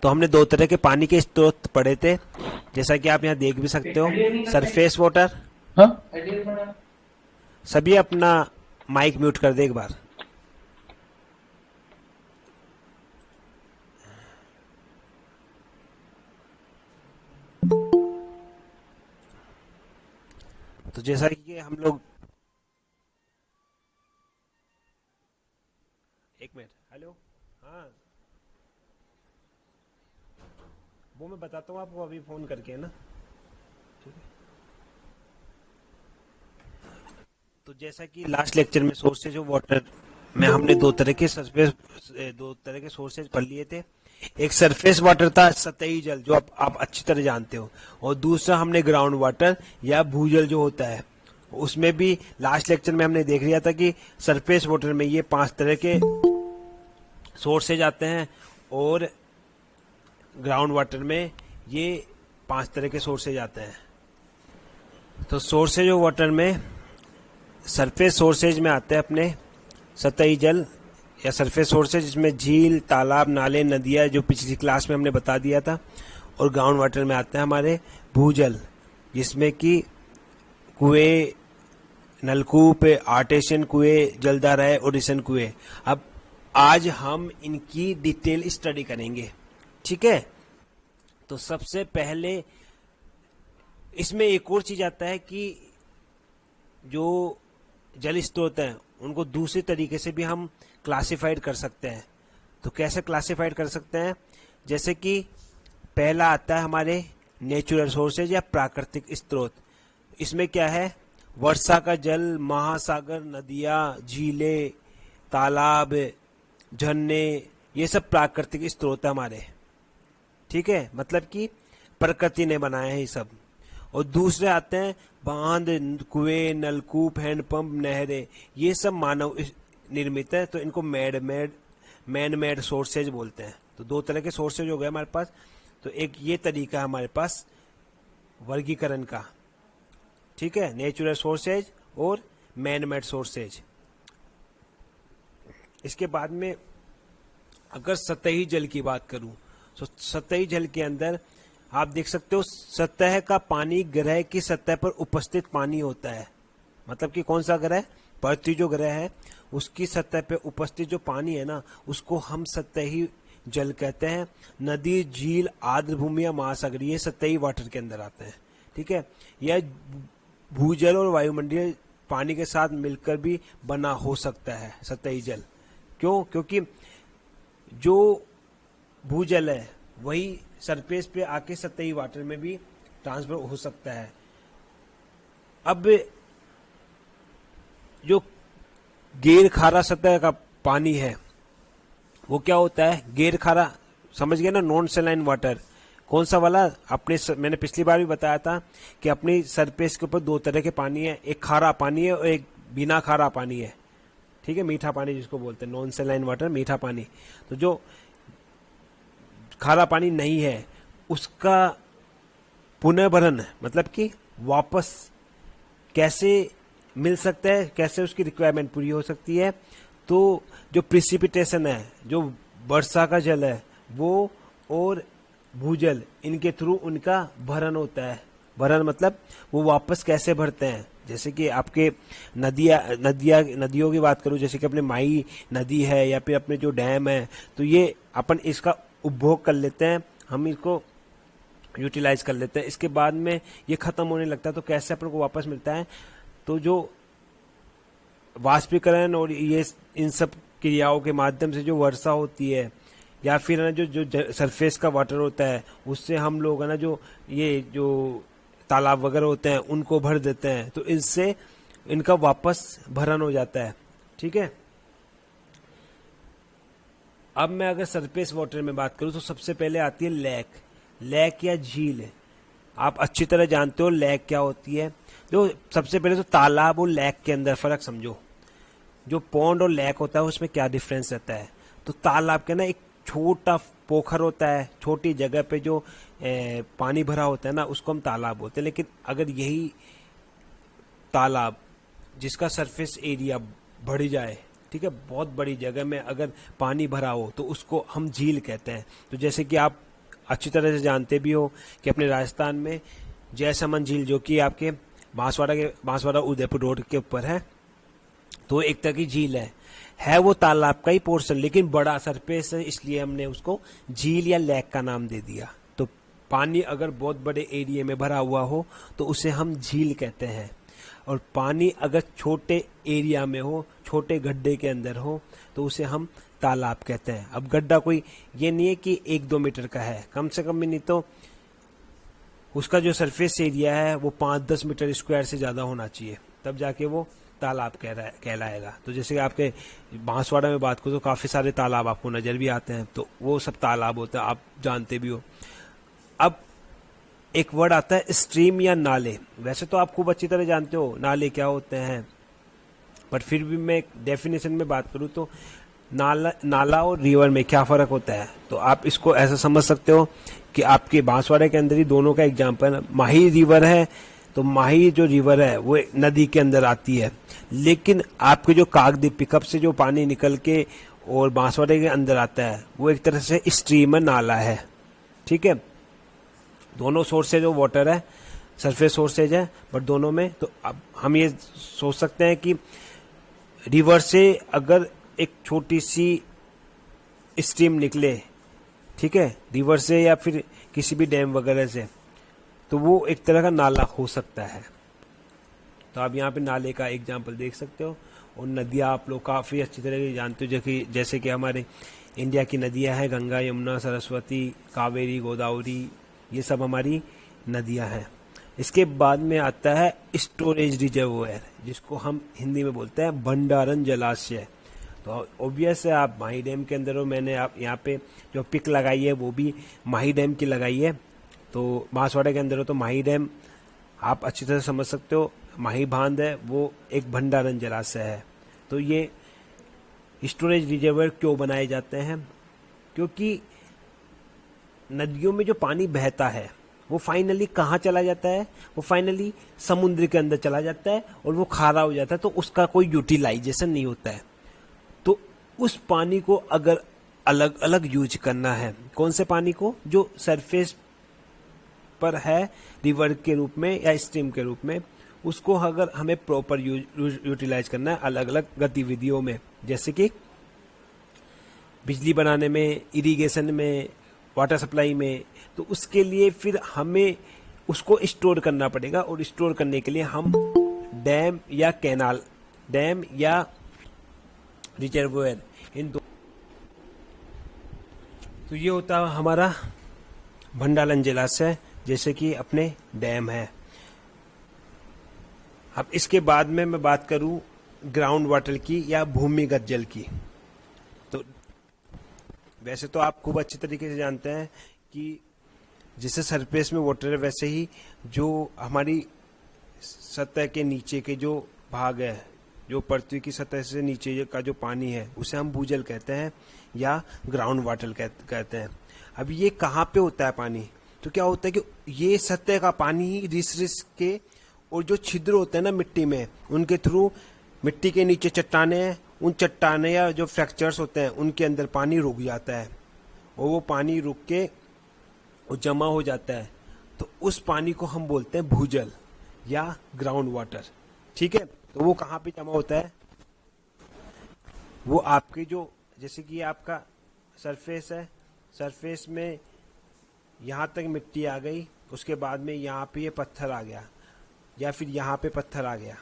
तो हमने दो तरह के पानी के स्रोत पढ़े थे, जैसा कि आप यहाँ देख भी सकते हो, सरफेस वाटर। हाँ। सभी अपना माइक म्यूट कर दे एक बार। तो जैसा कि हम लोग, एक मिनट, हेलो, हाँ वो मैं बताता हूँ आपको अभी फोन करके, है ना। ठीक है, तो जैसा कि लास्ट लेक्चर में सोर्सेज ऑफ वाटर में हमने दो तरह के सोर्सेज पढ़ लिए थे। एक सरफेस वाटर था, सतही जल, जो आप अच्छी तरह जानते हो, और दूसरा हमने ग्राउंड वाटर या भूजल जो होता है। उसमें भी लास्ट लेक्चर में हमने देख लिया था कि सरफेस वाटर में ये 5 तरह के सोर्सेज आते हैं, और ग्राउंड वाटर में ये 5 तरह के सोर्सेज आते हैं। तो सोर्सेज ऑफ वाटर में सरफेस सोर्सेज में आते हैं अपने सतही जल या सरफेस सोर्सेज, जिसमें झील, तालाब, नाले, नदियाँ, जो पिछली क्लास में हमने बता दिया था। और ग्राउंड वाटर में आते हैं हमारे भूजल, जिसमें कि कुएं, नलकूप, आर्टेशियन कुएं, जलधाराएं और रिसन कुएं। अब आज हम इनकी डिटेल स्टडी करेंगे, ठीक है। तो सबसे पहले इसमें एक और चीज आता है कि जो जल स्रोत हैं उनको दूसरे तरीके से भी हम क्लासिफाइड कर सकते हैं। तो कैसे क्लासिफाइड कर सकते हैं? जैसे कि पहला आता है हमारे नेचुरल सोर्सेज या प्राकृतिक स्रोत। इसमें क्या है? वर्षा का जल, महासागर, नदियाँ, झीलें, तालाब, झरने, ये सब प्राकृतिक स्रोत है हमारे, ठीक है, मतलब कि प्रकृति ने बनाए हैं ये सब। और दूसरे आते हैं बांध, कुएं, नलकूप, हैंडपंप, नहरें, ये सब मानव निर्मित है, तो इनको मैन मेड सोर्सेज बोलते हैं। तो दो तरह के सोर्सेज हो गए हमारे पास। तो एक ये तरीका है हमारे पास वर्गीकरण का, ठीक है, नेचुरल सोर्सेज और मैन मेड सोर्सेज। इसके बाद में अगर सतही जल की बात करूं, तो सतही जल के अंदर आप देख सकते हो सतह का पानी ग्रह की सतह पर उपस्थित पानी होता है। मतलब कि कौन सा ग्रह? पृथ्वी जो ग्रह है उसकी सतह पे उपस्थित जो पानी है ना, उसको हम सतही जल कहते हैं। नदी, झील, आर्द्र भूमि या महासागर, ये सतही वाटर के अंदर आते हैं, ठीक है। यह भूजल और वायुमंडलीय पानी के साथ मिलकर भी बना हो सकता है सतही जल। क्यों? क्योंकि जो भूजल है वही सरफेस पे आके सतही वाटर में भी ट्रांसफर हो सकता है। अब जो गैर खारा सतह का पानी है वो क्या होता है? गैर खारा, समझ गए ना, नॉन सैलाइन वाटर। कौन सा वाला? मैंने पिछली बार भी बताया था कि अपनी सरफेस के ऊपर दो तरह के पानी है, एक खारा पानी है और एक बिना खारा पानी है, ठीक है, मीठा पानी जिसको बोलते हैं, नॉन सैलाइन वाटर, मीठा पानी। तो जो खारा पानी नहीं है उसका पुनर्भरण, मतलब कि वापस कैसे मिल सकता है, कैसे उसकी रिक्वायरमेंट पूरी हो सकती है? तो जो प्रिसिपिटेशन है, जो वर्षा का जल है, वो और भूजल, इनके थ्रू उनका भरण होता है। भरण मतलब वो वापस कैसे भरते हैं? जैसे कि आपके नदियों की बात करूं, जैसे कि अपने माई नदी है या फिर अपने जो डैम है, तो ये अपन इसका उपभोग कर लेते हैं, हम इसको यूटिलाइज कर लेते हैं। इसके बाद में ये खत्म होने लगता है, तो कैसे अपन को वापस मिलता है? तो जो वाष्पीकरण और ये इन सब क्रियाओं के माध्यम से जो वर्षा होती है, या फिर ना जो सरफेस का वाटर होता है, उससे हम लोग है ना जो ये जो तालाब वगैरह होते हैं उनको भर देते हैं, तो इससे इनका वापस भरण हो जाता है, ठीक है। अब मैं अगर सरफेस वाटर में बात करूं तो सबसे पहले आती है लेक या झील। आप अच्छी तरह जानते हो लेक क्या होती है। जो सबसे पहले तो तालाब और लेक के अंदर फर्क समझो। जो पॉन्ड और लेक होता है उसमें क्या डिफरेंस रहता है? तो तालाब के ना एक छोटा पोखर होता है, छोटी जगह पे जो पानी भरा होता है ना, उसको हम तालाब बोलते हैं। लेकिन अगर यही तालाब जिसका सरफेस एरिया बढ़ जाए, ठीक है, बहुत बड़ी जगह में अगर पानी भरा हो, तो उसको हम झील कहते हैं। तो जैसे कि आप अच्छी तरह से जानते भी हो कि अपने राजस्थान में जयसमंद झील, जो कि आपके बांसवाड़ा उदयपुर रोड के ऊपर है, तो एक तरह की झील है वो तालाब का ही पोर्शन, लेकिन बड़ा सरफेस है, इसलिए हमने उसको झील या लेक का नाम दे दिया। तो पानी अगर बहुत बड़े एरिया में भरा हुआ हो तो उसे हम झील कहते हैं, और पानी अगर छोटे एरिया में हो, छोटे गड्ढे के अंदर हो, तो उसे हम तालाब कहते हैं। अब गड्ढा कोई ये नहीं है कि 1-2 मीटर का है, कम से कम भी नहीं तो उसका जो सरफेस एरिया है वो 5-10 मीटर स्क्वायर से ज़्यादा होना चाहिए, तब जाके वो तालाब कहलाएगा। तो जैसे कि आपके बांसवाड़ा में बात करो तो काफ़ी सारे तालाब आपको नज़र भी आते हैं, तो वो सब तालाब होते हैं, आप जानते भी हो। अब एक वर्ड आता है स्ट्रीम या नाले। वैसे तो आप खूब अच्छी तरह जानते हो नाले क्या होते हैं, पर फिर भी मैं एक डेफिनेशन में बात करूँ तो नाला और रिवर में क्या फ़र्क होता है, तो आप इसको ऐसा समझ सकते हो कि आपके बांसवाड़ा के अंदर ही दोनों का एग्जाम्पल, माही रिवर है, तो माही जो रिवर है वो नदी के अंदर आती है, लेकिन आपके जो काकद्वीप पिकअप से जो पानी निकल के और बांसवाड़े के अंदर आता है वो एक तरह से स्ट्रीम नाला है। ठीक है, दोनों सोर्सेज ऑफ वाटर है, सरफेस सोर्सेज है, बट दोनों में तो अब हम ये सोच सकते हैं कि रिवर से अगर एक छोटी सी स्ट्रीम निकले, ठीक है, रिवर से या फिर किसी भी डैम वगैरह से, तो वो एक तरह का नाला हो सकता है। तो आप यहाँ पे नाले का एग्जाम्पल देख सकते हो। और नदियाँ आप लोग काफ़ी अच्छी तरह से जानते हो, जैसे कि हमारे इंडिया की नदियाँ हैं, गंगा, यमुना, सरस्वती, कावेरी, गोदावरी, ये सब हमारी नदियाँ हैं। इसके बाद में आता है स्टोरेज रिजर्वोयर, जिसको हम हिंदी में बोलते हैं भंडारण जलाशय। तो ऑब्वियस है आप माही डैम के अंदर हो, मैंने आप यहाँ पे जो पिक लगाई है वो भी माही डैम की लगाई है। तो बांसवाड़ा के अंदर हो तो माही डैम आप अच्छी तरह समझ सकते हो, माही बांध है वो एक भंडारण जलाशय है। तो ये स्टोरेज रिजर्वर क्यों बनाए जाते हैं, क्योंकि नदियों में जो पानी बहता है वो फाइनली कहाँ चला जाता है, वो फाइनली समुद्र के अंदर चला जाता है और वो खारा हो जाता है, तो उसका कोई यूटिलाइजेशन नहीं होता है। तो उस पानी को अगर अलग अलग यूज करना है, कौन से पानी को, जो सरफेस पर है रिवर के रूप में या स्ट्रीम के रूप में, उसको अगर हमें प्रॉपर यूटिलाइज करना है अलग अलग गतिविधियों में, जैसे कि बिजली बनाने में, इरिगेशन में, वाटर सप्लाई में, तो उसके लिए फिर हमें उसको स्टोर करना पड़ेगा। और स्टोर करने के लिए हम डैम या कैनाल, डैम या रिजर्वोयर, इन दो, तो ये होता है हमारा भंडारण जलाशय, जैसे कि अपने डैम है। अब इसके बाद में मैं बात करूं ग्राउंड वाटर की या भूमिगत जल की। तो वैसे तो आप खूब अच्छी तरीके से जानते हैं कि जैसे सरफेस में वाटर है, वैसे ही जो हमारी सतह के नीचे के जो भाग है, जो पृथ्वी की सतह से नीचे का जो पानी है, उसे हम भूजल कहते हैं या ग्राउंड वाटर कहते हैं। अब ये कहाँ पे होता है पानी, तो क्या होता है कि ये सतह का पानी ही रिस के, और जो छिद्र होते हैं ना मिट्टी में, उनके थ्रू मिट्टी के नीचे चट्टाने हैं, उन चट्टाने या जो फ्रैक्चर्स होते हैं उनके अंदर पानी रुक जाता है, और वो पानी रुक के वो जमा हो जाता है। तो उस पानी को हम बोलते हैं भूजल या ग्राउंड वाटर। ठीक है, तो वो कहाँ पे जमा होता है, वो आपके जो, जैसे कि आपका सरफेस है, सरफेस में यहाँ तक मिट्टी आ गई, उसके बाद में यहाँ पे ये पत्थर आ गया, या फिर यहाँ पे पत्थर आ गया,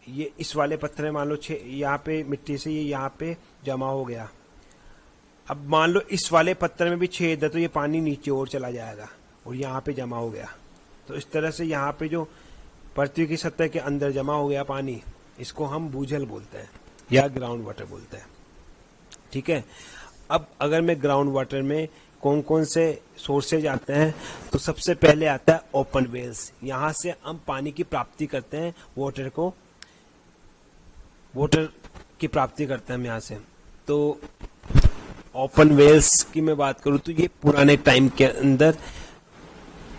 ये इस वाले पत्थर में मान लो यहाँ पे मिट्टी से ये यहाँ पे जमा हो गया। अब मान लो इस वाले पत्थर में भी छेद है, तो ये पानी नीचे और चला जाएगा और यहाँ पे जमा हो गया। तो इस तरह से यहाँ पे जो पृथ्वी की सतह के अंदर जमा हो गया पानी, इसको हम भूजल बोलते हैं या ग्राउंड वाटर बोलते हैं। ठीक है, अब अगर मैं ग्राउंड वाटर में कौन कौन से सोर्सेज आते हैं, तो सबसे पहले आता है ओपन वेल्स। यहाँ से हम पानी की प्राप्ति करते हैं, वाटर की प्राप्ति करते हैं हम यहाँ से। तो ओपन वेल्स की मैं बात करूँ तो ये पुराने टाइम के अंदर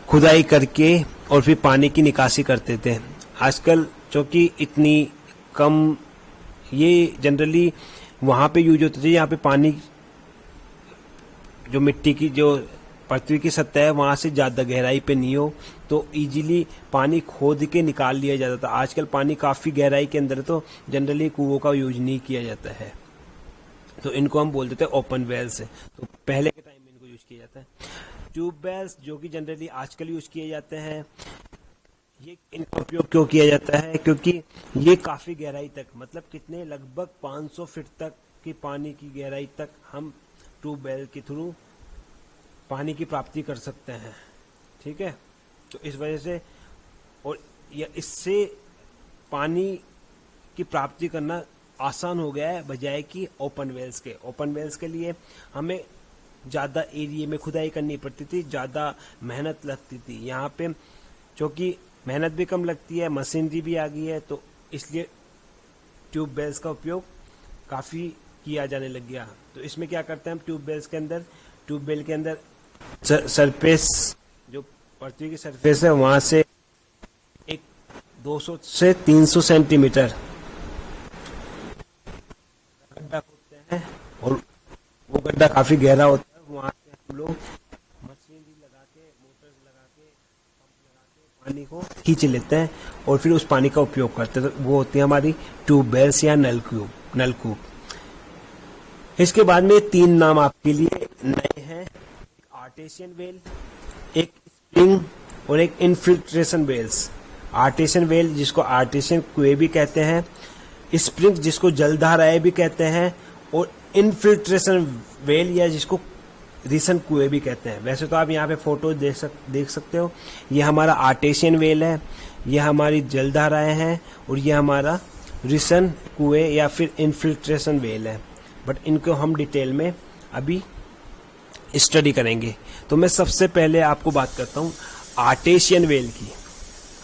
खुदाई करके और फिर पानी की निकासी करते थे। आजकल चूँकि इतनी कम, ये जनरली वहाँ पे यूज होती थी यहाँ पे पानी जो मिट्टी की जो पृथ्वी की सतह है वहां से ज्यादा गहराई पे नहीं हो तो इजीली पानी खोद के निकाल लिया जाता था। आजकल पानी काफी गहराई के अंदर तो जनरली कुओं का यूज नहीं किया जाता है, तो इनको हम बोल देते हैं ओपन वेल्स। तो पहले के टाइम में इनको यूज किया जाता है। ट्यूब वेल्स जो कि जनरली आजकल यूज किए जाते हैं, ये इनका उपयोग क्यों किया जाता है, क्योंकि ये काफी गहराई तक, मतलब कितने, लगभग 500 फीट तक की पानी की गहराई तक हम ट्यूबवेल के थ्रू पानी की प्राप्ति कर सकते हैं। ठीक है, तो इस वजह से और इससे पानी की प्राप्ति करना आसान हो गया है बजाय कि ओपन वेल्स के। ओपन वेल्स के लिए हमें ज़्यादा एरिया में खुदाई करनी पड़ती थी, ज़्यादा मेहनत लगती थी। यहाँ पे क्योंकि मेहनत भी कम लगती है, मशीनरी भी आ गई है, तो इसलिए ट्यूब वेल्स का उपयोग काफ़ी किया जाने लग गया। तो इसमें क्या करते हैं हम ट्यूबवेल्स के अंदर, ट्यूबवेल के अंदर सरफेस, जो पृथ्वी की सरफेस है वहां से एक 200 से 300 सेंटीमीटर गड्ढा खोदते हैं और वो गड्ढा काफी गहरा होता है। वहां से हम लोग मशीनरी लगा के, मोटर्स लगा के, पंप लगा के पानी को खींच लेते हैं और फिर उस पानी का उपयोग करते हैं। तो वो होती है हमारी ट्यूबवेल्स या नलकूप। इसके बाद में 3 नाम आपके लिए नए हैं, आर्टेशियन वेल, एक स्प्रिंग और एक इनफिल्ट्रेशन वेल्स। आर्टेशियन वेल जिसको आर्टेशियन कुएं भी कहते हैं, स्प्रिंग जिसको जलधाराएं भी कहते हैं, और इनफिल्ट्रेशन वेल या जिसको रिसन कुएं भी कहते हैं। वैसे तो आप यहाँ पे फोटो देख सकते हो, ये हमारा आर्टेशियन वेल है, ये हमारी जलधाराएं हैं और ये हमारा रिसन कुएं या फिर इनफिल्ट्रेशन वेल है। बट इनको हम डिटेल में अभी स्टडी करेंगे। तो मैं सबसे पहले आपको बात करता हूँ आर्टेशियन वेल की।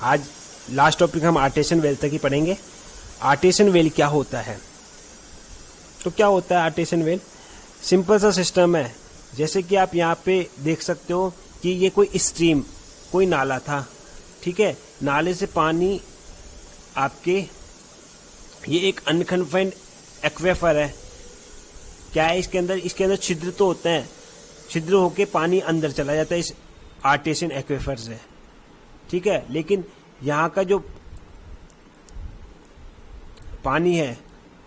आज लास्ट टॉपिक हम आर्टेशियन वेल तक ही पढ़ेंगे। आर्टेशियन वेल क्या होता है? तो क्या होता है आर्टेशियन वेल? सिंपल सा सिस्टम है। जैसे कि आप यहाँ पे देख सकते हो कि ये कोई स्ट्रीम, कोई नाला था, ठीक है। नाले से पानी आपके, ये एक अनकन्फाइंड एक्वेफर है। क्या है इसके अंदर छिद्र तो होते हैं, छिद्र होके पानी अंदर चला जाता है इस आर्टेशियन एक्वेफर से, ठीक है। लेकिन यहाँ का जो पानी है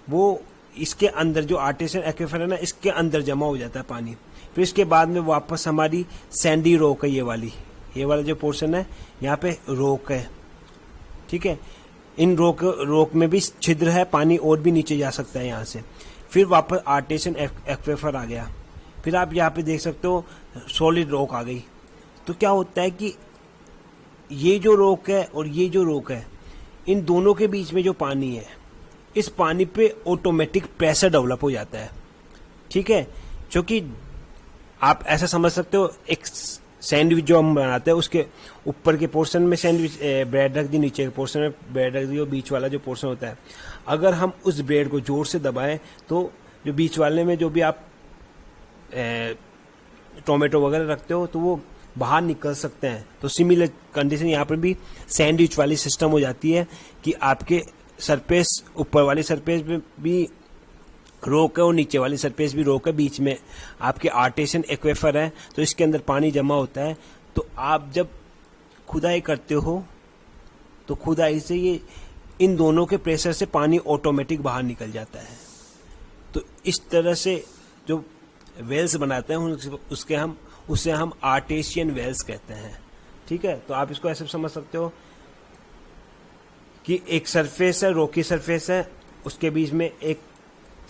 वो इसके अंदर, जो आर्टेशियन एक्वेफर है ना, इसके अंदर जमा हो जाता है पानी। फिर इसके बाद में वापस हमारी सैंडी रॉक है, ये वाला जो पोर्शन है यहाँ पे रॉक है, ठीक है। इन रॉक में भी छिद्र है, पानी और भी नीचे जा सकता है यहाँ से। फिर वापस आर्टेशियन एक्वेफर आ गया। फिर आप यहाँ पे देख सकते हो सॉलिड रॉक आ गई। तो क्या होता है कि ये जो रॉक है और ये जो रॉक है, इन दोनों के बीच में जो पानी है, इस पानी पे ऑटोमेटिक प्रेशर डेवलप हो जाता है, ठीक है। क्योंकि आप ऐसा समझ सकते हो, एक सैंडविच जो हम बनाते हैं उसके ऊपर के पोर्शन में सैंडविच ब्रेड रख दी, नीचे के पोर्शन में ब्रेड रख दी, और बीच वाला जो पोर्शन होता है, अगर हम उस ब्रेड को जोर से दबाएं तो जो बीच वाले में जो भी आप टोमेटो वगैरह रखते हो तो वो बाहर निकल सकते हैं। तो सिमिलर कंडीशन यहाँ पर भी सैंडविच वाली सिस्टम हो जाती है कि आपके सरफेस, ऊपर वाली सरफेस में भी रोक है और नीचे वाली सरफेस भी रोक है, बीच में आपके आर्टेशियन एक्वेफर है, तो इसके अंदर पानी जमा होता है। तो आप जब खुदाई करते हो तो खुदाई से ये इन दोनों के प्रेशर से पानी ऑटोमेटिक बाहर निकल जाता है। तो इस तरह से जो वेल्स बनाते हैं उसे हम आर्टेशियन वेल्स कहते हैं, ठीक है। तो आप इसको ऐसे समझ सकते हो कि एक सरफेस है, रॉकी सरफेस है, उसके बीच में एक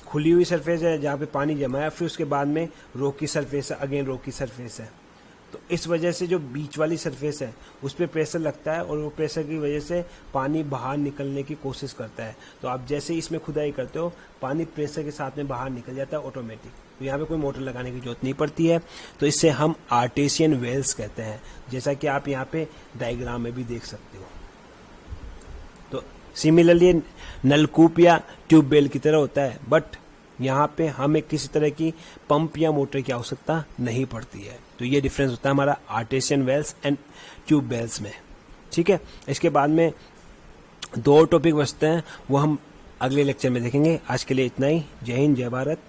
खुली हुई सरफेस है जहाँ पे पानी जमा है, फिर उसके बाद में रॉकी सरफेस है, अगेन रॉकी सरफेस है। तो इस वजह से जो बीच वाली सरफेस है उस पर प्रेशर लगता है और वो प्रेशर की वजह से पानी बाहर निकलने की कोशिश करता है। तो आप जैसे इसमें खुदाई करते हो, पानी प्रेशर के साथ में बाहर निकल जाता है ऑटोमेटिक। तो यहाँ पे कोई मोटर लगाने की जरूरत नहीं पड़ती है। तो इससे हम आर्टेशियन वेल्स कहते हैं, जैसा कि आप यहाँ पे डायग्राम में भी देख सकते हो। तो सिमिलरली नलकूप या ट्यूबवेल की तरह होता है, बट यहाँ पे हमें किसी तरह की पंप या मोटर की आवश्यकता नहीं पड़ती है। तो ये डिफरेंस होता है हमारा artesian wells and tube wells में, ठीक है। इसके बाद में 2 टॉपिक बचते हैं, वो हम अगले लेक्चर में देखेंगे। आज के लिए इतना ही। जय हिंद, जय भारत।